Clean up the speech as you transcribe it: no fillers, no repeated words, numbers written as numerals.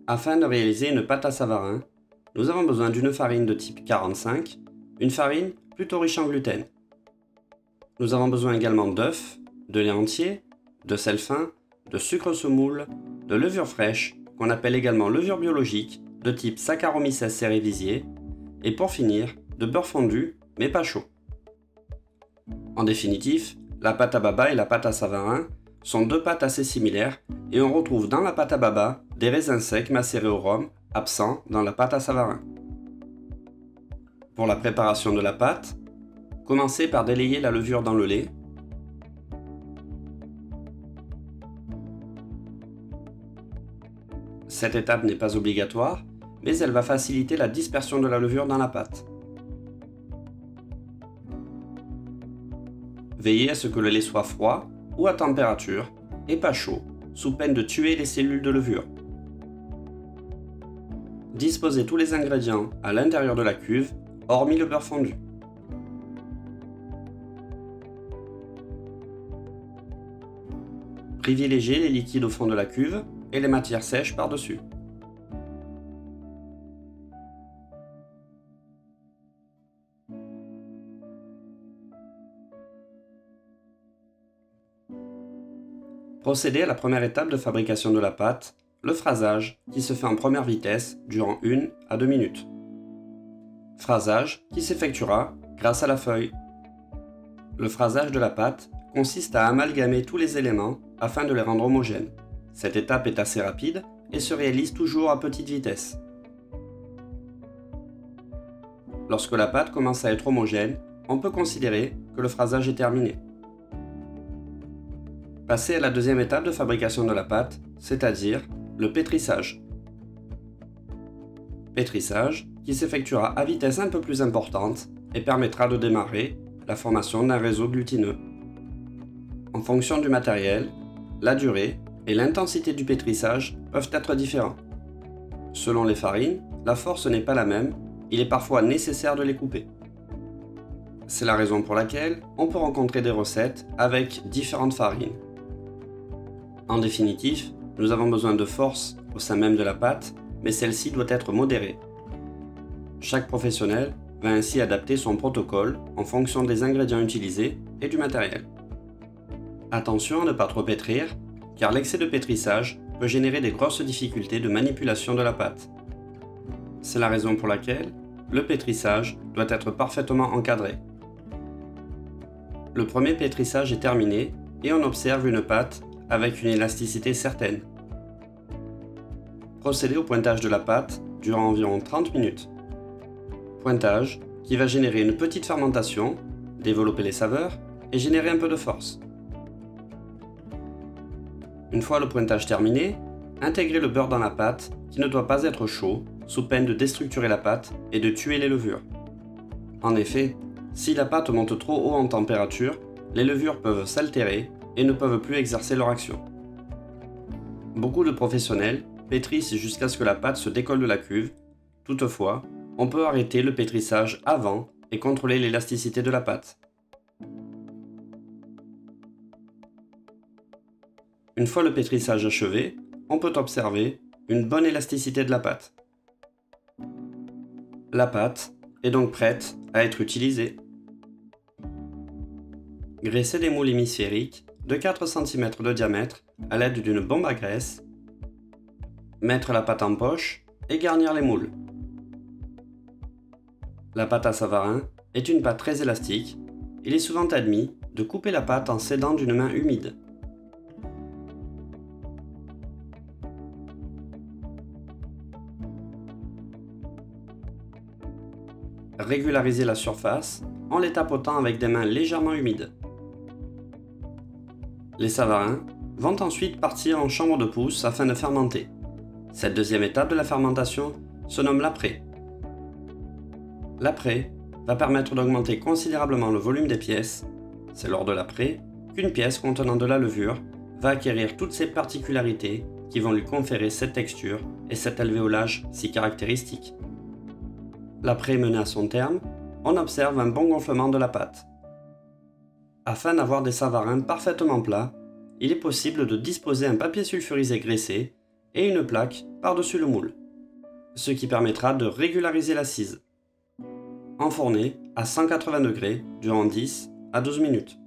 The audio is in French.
Afin de réaliser une pâte à savarin, nous avons besoin d'une farine de type 45, une farine plutôt riche en gluten. Nous avons besoin également d'œufs, de lait entier, de sel fin, de sucre semoule, de levure fraîche, qu'on appelle également levure biologique, de type Saccharomyces cerevisiae, et pour finir, de beurre fondu, mais pas chaud. En définitif, la pâte à baba et la pâte à savarin sont deux pâtes assez similaires et on retrouve dans la pâte à baba des raisins secs macérés au rhum, absents dans la pâte à savarin. Pour la préparation de la pâte, commencez par délayer la levure dans le lait. Cette étape n'est pas obligatoire, mais elle va faciliter la dispersion de la levure dans la pâte. Veillez à ce que le lait soit froid ou à température et pas chaud, sous peine de tuer les cellules de levure. Disposez tous les ingrédients à l'intérieur de la cuve, hormis le beurre fondu. Privilégiez les liquides au fond de la cuve et les matières sèches par-dessus. Procédez à la première étape de fabrication de la pâte, le phrasage, qui se fait en première vitesse durant 1 à 2 minutes. Phrasage qui s'effectuera grâce à la feuille. Le phrasage de la pâte consiste à amalgamer tous les éléments afin de les rendre homogènes. Cette étape est assez rapide et se réalise toujours à petite vitesse. Lorsque la pâte commence à être homogène, on peut considérer que le phrasage est terminé. Passez à la deuxième étape de fabrication de la pâte, c'est-à-dire le pétrissage. Pétrissage qui s'effectuera à vitesse un peu plus importante et permettra de démarrer la formation d'un réseau glutineux. En fonction du matériel, la durée et l'intensité du pétrissage peuvent être différents. Selon les farines, la force n'est pas la même, il est parfois nécessaire de les couper. C'est la raison pour laquelle on peut rencontrer des recettes avec différentes farines. En définitif, nous avons besoin de force au sein même de la pâte, mais celle-ci doit être modérée. Chaque professionnel va ainsi adapter son protocole en fonction des ingrédients utilisés et du matériel. Attention à ne pas trop pétrir, car l'excès de pétrissage peut générer des grosses difficultés de manipulation de la pâte. C'est la raison pour laquelle le pétrissage doit être parfaitement encadré. Le premier pétrissage est terminé et on observe une pâte avec une élasticité certaine. Procédez au pointage de la pâte durant environ 30 minutes. Pointage qui va générer une petite fermentation, développer les saveurs et générer un peu de force. Une fois le pointage terminé, intégrez le beurre dans la pâte qui ne doit pas être chaud, sous peine de déstructurer la pâte et de tuer les levures. En effet, si la pâte monte trop haut en température, les levures peuvent s'altérer et ne peuvent plus exercer leur action. Beaucoup de professionnels pétrissent jusqu'à ce que la pâte se décolle de la cuve. Toutefois, on peut arrêter le pétrissage avant et contrôler l'élasticité de la pâte. Une fois le pétrissage achevé, on peut observer une bonne élasticité de la pâte. La pâte est donc prête à être utilisée. Graissez des moules hémisphériques de 4 cm de diamètre à l'aide d'une bombe à graisse, mettre la pâte en poche et garnir les moules. La pâte à savarin est une pâte très élastique. Il est souvent admis de couper la pâte en s'aidant d'une main humide. Régularisez la surface en les tapotant avec des mains légèrement humides. Les savarins vont ensuite partir en chambre de pousse afin de fermenter. Cette deuxième étape de la fermentation se nomme l'apprêt. L'apprêt va permettre d'augmenter considérablement le volume des pièces. C'est lors de l'apprêt qu'une pièce contenant de la levure va acquérir toutes ses particularités qui vont lui conférer cette texture et cet alvéolage si caractéristiques. L'apprêt mené à son terme, on observe un bon gonflement de la pâte. Afin d'avoir des savarins parfaitement plats, il est possible de disposer un papier sulfurisé graissé et une plaque par-dessus le moule, ce qui permettra de régulariser l'assise. Enfourner à 180 degrés durant 10 à 12 minutes.